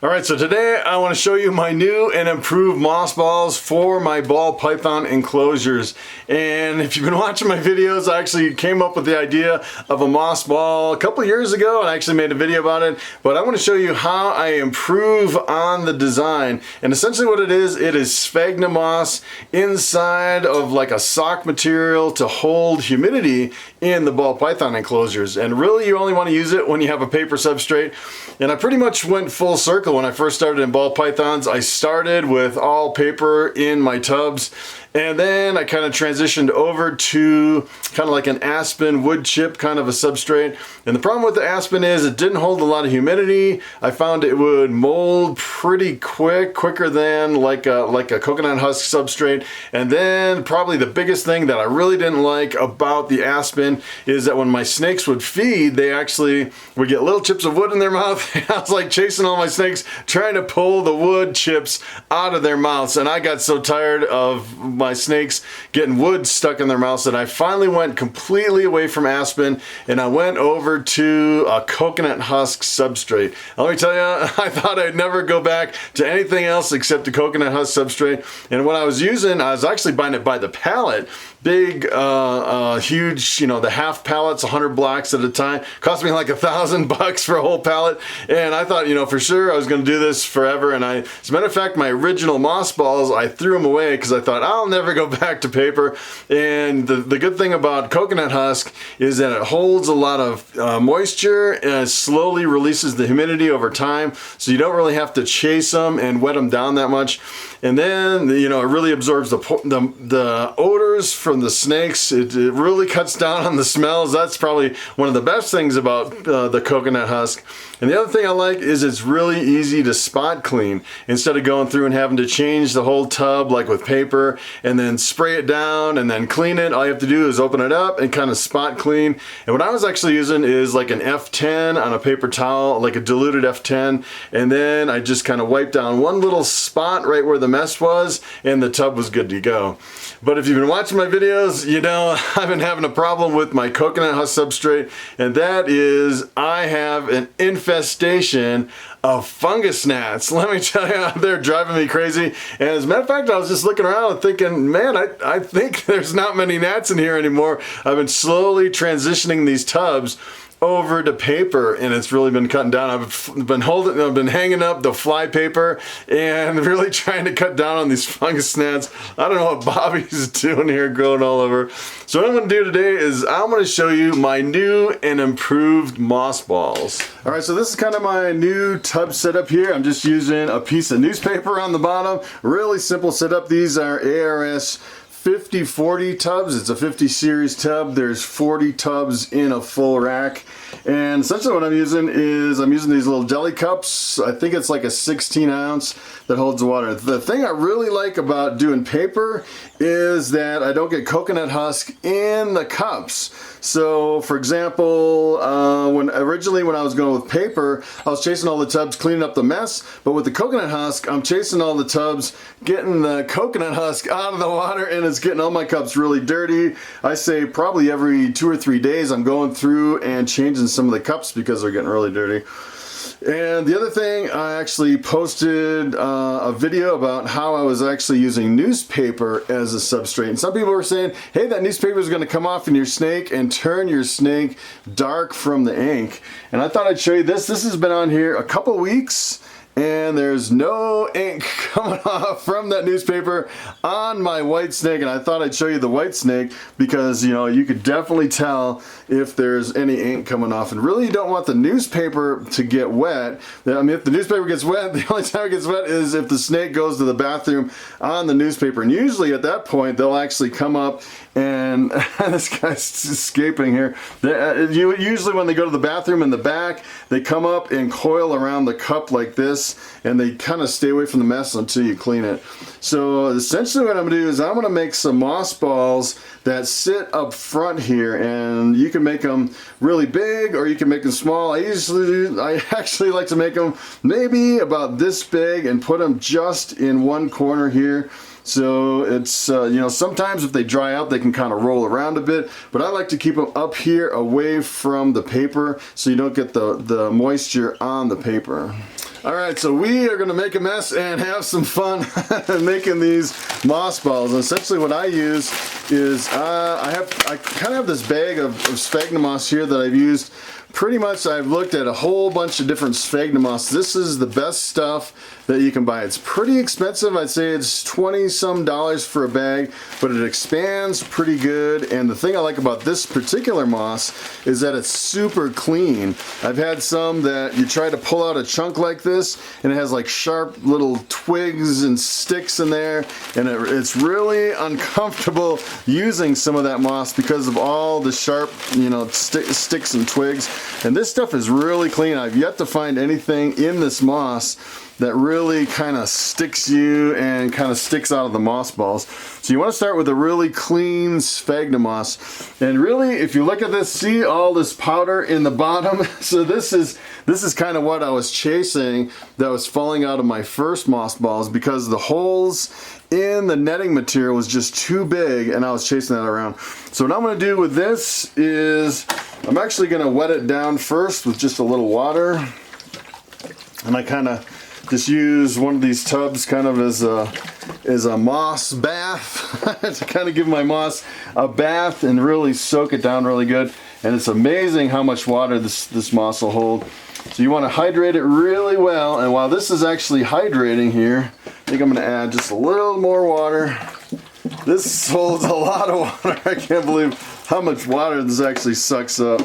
Alright, so today I want to show you my new and improved moss balls for my ball python enclosures. And if you've been watching my videos, I actually came up with the idea of a moss ball a couple years ago and I actually made a video about it. But I want to show you how I improve on the design. And essentially what it is sphagnum moss inside of like a sock material to hold humidity in the ball python enclosures. And really you only want to use it when you have a paper substrate. And I pretty much went full circle. When I first started in ball pythons, I started with all paper in my tubs, and then I kind of transitioned over to kind of like an aspen wood chip kind of a substrate. And the problem with the aspen is it didn't hold a lot of humidity. I found it would mold pretty quicker than like a coconut husk substrate. And then probably the biggest thing that I really didn't like about the aspen is that when my snakes would feed, they actually would get little chips of wood in their mouth. I was like chasing all my snakes trying to pull the wood chips out of their mouths, and I got so tired of my snakes getting wood stuck in their mouths that I finally went completely away from aspen and I went over to a coconut husk substrate. Let me tell you, I thought I'd never go back to anything else except a coconut husk substrate. And what I was using, I was actually buying it by the pallet. Big, huge, you know, the half pallets, 100 blocks at a time. Cost me like $1,000 for a whole pallet. And I thought, you know, for sure I was going to do this forever. And as a matter of fact, my original moss balls, I threw them away because I thought I'll never go back to paper. And the good thing about coconut husk is that it holds a lot of moisture and slowly releases the humidity over time. So you don't really have to chase them and wet them down that much. And then, you know, it really absorbs the odors from the snakes. It really cuts down on the smells. That's probably one of the best things about the coconut husk. And the other thing I like is it's really easy to spot clean. Instead of going through and having to change the whole tub like with paper and then spray it down and then clean it, all you have to do is open it up and kind of spot clean. And what I was actually using is like an F10 on a paper towel, like a diluted F10. And then I just kind of wiped down one little spot right where the mess was and the tub was good to go. But if you've been watching my videos, you know I've been having a problem with my coconut husk substrate, and that is I have an infestation of fungus gnats. Let me tell you, they're driving me crazy. And as a matter of fact, I was just looking around and thinking, man, I think there's not many gnats in here anymore. I've been slowly transitioning these tubs over to paper and it's really been cutting down. I've been hanging up the fly paper and really trying to cut down on these fungus gnats. I don't know what Bobby's doing here growing all over. So what I'm going to do today is I'm going to show you my new and improved moss balls. Alright, so this is kind of my new tub setup here. I'm just using a piece of newspaper on the bottom. Really simple setup. These are ARS 50-40 tubs. It's a 50 series tub. There's 40 tubs in a full rack. And essentially what I'm using is these little jelly cups. I think it's like a 16 ounce that holds the water. The thing I really like about doing paper is that I don't get coconut husk in the cups. So for example, originally when I was going with paper, I was chasing all the tubs, cleaning up the mess, but with the coconut husk, I'm chasing all the tubs, getting the coconut husk out of the water, and it's getting all my cups really dirty. I say probably every 2 or 3 days I'm going through and changing some of the cups because they're getting really dirty. And the other thing, I actually posted a video about how I was actually using newspaper as a substrate. And some people were saying, hey, that newspaper is going to come off in your snake and turn your snake dark from the ink. And I thought I'd show you this. This has been on here a couple weeks. And there's no ink coming off from that newspaper on my white snake. And I thought I'd show you the white snake because, you know, you could definitely tell if there's any ink coming off. And really you don't want the newspaper to get wet. I mean, if the newspaper gets wet, the only time it gets wet is if the snake goes to the bathroom on the newspaper. And usually at that point, they'll actually come up and this guy's escaping here. Usually when they go to the bathroom in the back, they come up and coil around the cup like this, and they kind of stay away from the mess until you clean it. So essentially what I'm going to do is I'm going to make some moss balls that sit up front here, and you can make them really big or you can make them small. I actually like to make them maybe about this big and put them just in one corner here. So it's, you know, sometimes if they dry out, they can kind of roll around a bit, but I like to keep them up here away from the paper so you don't get the moisture on the paper. Alright, so we are going to make a mess and have some fun making these moss balls. And essentially what I use is, I kind of have this bag of sphagnum moss here that I've used. Pretty much I've looked at a whole bunch of different sphagnum moss. This is the best stuff that you can buy. It's pretty expensive. I'd say it's $20-some for a bag, but it expands pretty good. And the thing I like about this particular moss is that it's super clean. I've had some that you try to pull out a chunk like this and it has like sharp little twigs and sticks in there, and it's really uncomfortable using some of that moss because of all the sharp, you know, sticks and twigs. And this stuff is really clean. I've yet to find anything in this moss that really kind of sticks you and kind of sticks out of the moss balls. So you want to start with a really clean sphagnum moss. And really, if you look at this, see all this powder in the bottom? So this is kind of what I was chasing that was falling out of my first moss balls, because the holes in the netting material was just too big and I was chasing that around. So what I'm going to do with this is I'm actually going to wet it down first with just a little water. And I kind of just use one of these tubs kind of as a moss bath to kind of give my moss a bath and really soak it down really good. And it's amazing how much water this moss will hold. So you want to hydrate it really well. And while this is actually hydrating here, I think I'm going to add just a little more water. This holds a lot of water. I can't believe how much water this actually sucks up.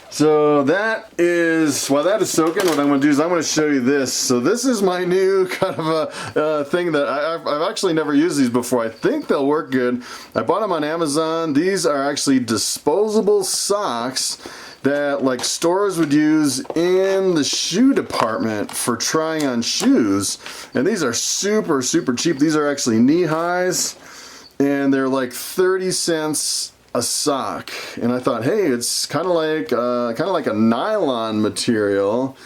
So that is, while that is soaking, what I'm going to do is I'm going to show you this. So this is my new kind of a thing that I've actually never used these before. I think they'll work good. I bought them on Amazon. These are actually disposable socks that like stores would use in the shoe department for trying on shoes. And these are super, super cheap. These are actually knee highs and they're like 30 cents a sock. And I thought, hey, it's kind of like a nylon material,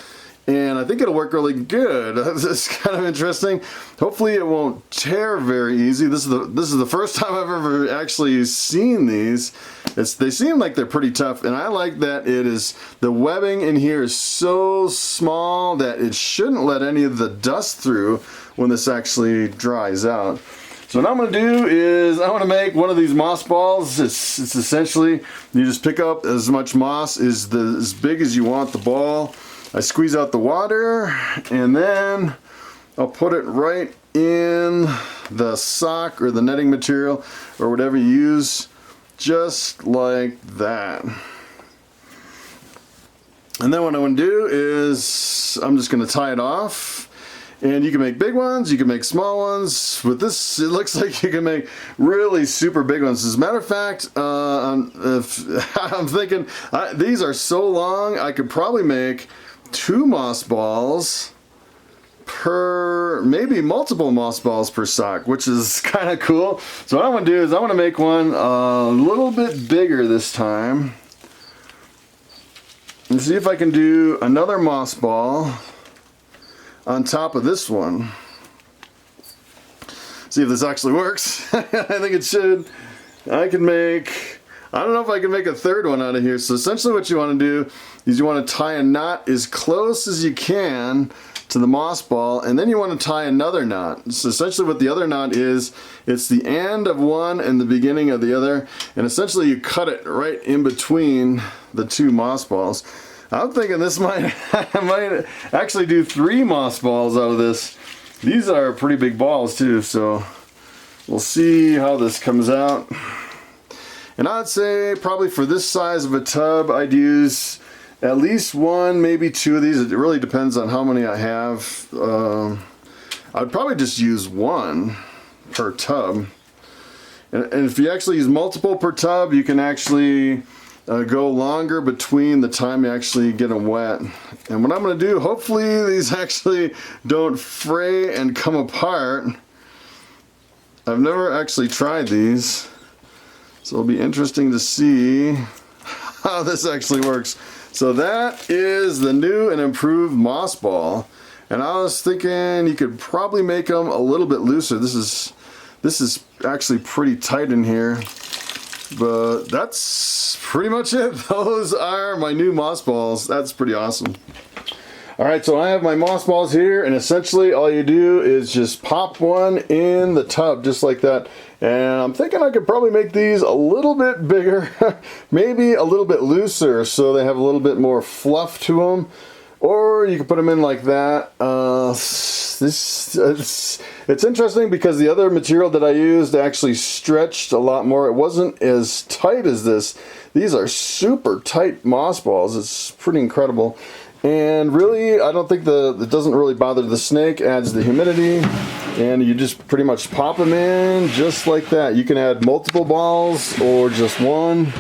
and I think it'll work really good. It's kind of interesting. Hopefully it won't tear very easy. This is the first time I've ever actually seen these. They seem like they're pretty tough, and I like that the webbing in here is so small that it shouldn't let any of the dust through when this actually dries out. So what I'm going to do is I want to make one of these moss balls. It's essentially, you just pick up as much moss as big as you want the ball. I squeeze out the water and then I'll put it right in the sock or the netting material or whatever you use, just like that. And then what I'm going to do is I'm just going to tie it off. And you can make big ones, you can make small ones. With this, it looks like you can make really super big ones. As a matter of fact, I'm thinking, these are so long, I could probably make 2 moss balls per, maybe multiple moss balls per sock, which is kind of cool. So what I want to do is I want to make one a little bit bigger this time. And see if I can do another moss ball on top of this one. See if this actually works. I think it should. I don't know if I can make a third one out of here. So essentially what you want to do is you want to tie a knot as close as you can to the moss ball, and then you want to tie another knot. So essentially what the other knot is, it's the end of one and the beginning of the other, and essentially you cut it right in between the 2 moss balls. I'm thinking this I might actually do 3 moss balls out of this. These are pretty big balls too, so we'll see how this comes out. And I'd say probably for this size of a tub, I'd use at least 1, maybe 2 of these. It really depends on how many I have. I'd probably just use 1 per tub. And if you actually use multiple per tub, you can actually go longer between the time you actually get them wet. And what I'm going to do, hopefully these actually don't fray and come apart. I've never actually tried these, so it'll be interesting to see how this actually works. So that is the new and improved moss ball. And I was thinking you could probably make them a little bit looser. This This is actually pretty tight in here, but that's pretty much it. Those are my new moss balls. That's pretty awesome. All right, so I have my moss balls here, and essentially all you do is just pop one in the tub just like that. And I'm thinking I could probably make these a little bit bigger, maybe a little bit looser so they have a little bit more fluff to them. Or you can put them in like that. It's interesting because the other material that I used actually stretched a lot more. It wasn't as tight as this. These are super tight moss balls. It's pretty incredible. And really, I don't think it doesn't really bother the snake. Adds the humidity, and you just pretty much pop them in just like that. You can add multiple balls or just one.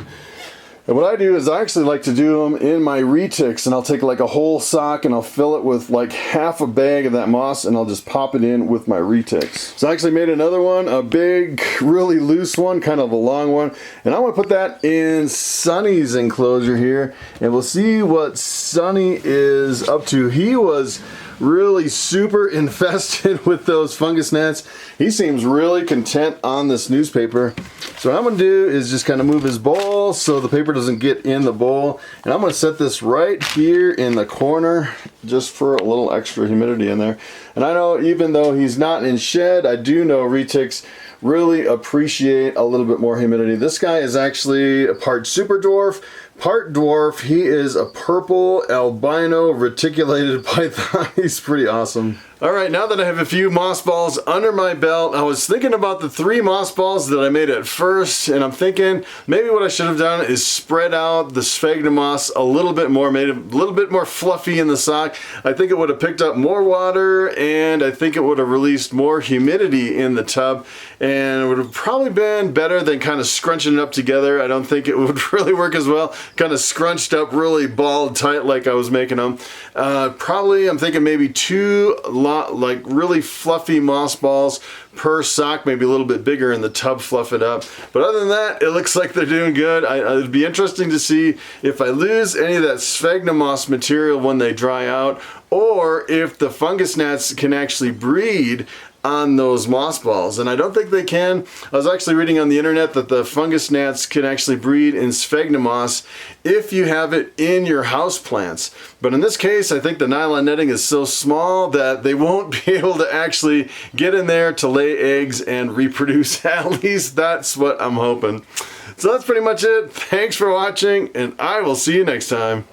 And what I do is I actually like to do them in my retics, and I'll take like a whole sock and I'll fill it with like half a bag of that moss, and I'll just pop it in with my retics. So I actually made another one, a big, really loose one, kind of a long one, and I want to put that in Sonny's enclosure here, and we'll see what Sonny is up to. He was really super infested with those fungus gnats. He seems really content on this newspaper. So what I'm going to do is just kind of move his bowl so the paper doesn't get in the bowl. And I'm going to set this right here in the corner just for a little extra humidity in there. And I know even though he's not in shed, I do know retics really appreciate a little bit more humidity. This guy is actually a part super dwarf, part dwarf. He is a purple albino reticulated python. He's pretty awesome. All right, now that I have a few moss balls under my belt, I was thinking about the 3 moss balls that I made at first, and I'm thinking maybe what I should have done is spread out the sphagnum moss a little bit more, made it a little bit more fluffy in the sock. I think it would have picked up more water, and I think it would have released more humidity in the tub, and it would have probably been better than kind of scrunching it up together. I don't think it would really work as well, kind of scrunched up really balled tight like I was making them. Probably, I'm thinking maybe 2 like really fluffy moss balls per sock, maybe a little bit bigger in the tub, fluff it up. But other than that, it looks like they're doing good. It'd be interesting to see if I lose any of that sphagnum moss material when they dry out, or if the fungus gnats can actually breed on those moss balls, and I don't think they can. I was actually reading on the internet that the fungus gnats can actually breed in sphagnum moss if you have it in your house plants. But in this case, I think the nylon netting is so small that they won't be able to actually get in there to lay eggs and reproduce. At least that's what I'm hoping. So that's pretty much it. Thanks for watching, and I will see you next time.